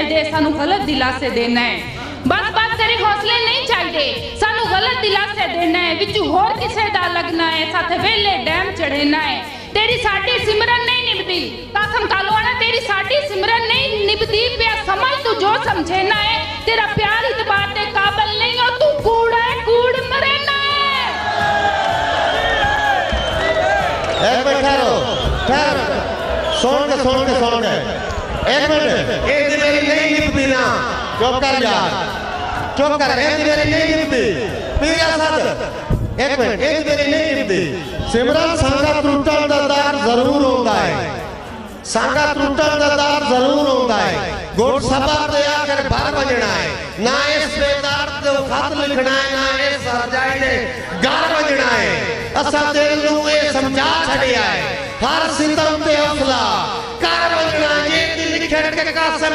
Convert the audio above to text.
चाहिए, सानू गलत दिलासे देना है। बस बस तेरे हौसले नहीं चाहिए, सानू गलत दिलासे देना है। विच होर किसे दा लगना है, साथ वेले डैम चढ़ेना है। तेरी साडी सिमरन नहीं निभदी, कासम कालवाना तेरी साडी सिमरन नहीं निभदी। पे समझ तू जो समझे ना है, तेरा प्यार इतबार दे काबिल नहीं हो, तू कूड़ा है, कूड़ मरेना है। एक मिनट ठहरो, ठहरो, सुन के एक मिनट, ये मेरी नहीं निभदी ना, चुप कर यार, चुप कर, ये मेरी नहीं निभदी। पीर असद, एक मिनट, ये मेरी नहीं निभदी। सिमरन संगा टूटन दा दर जरूर होता है, संगा टूटन दा दर जरूर होता है। गुट सभा ते आकर भर बजना है, ना इस बेदार ते खत लिखना है, ना इस सरजाई दे गाल बजना है। असा दिल नूं ये समझा छड़िया है, हर सितम ते हौसला कर बजना। जे दिल लिखण के कासम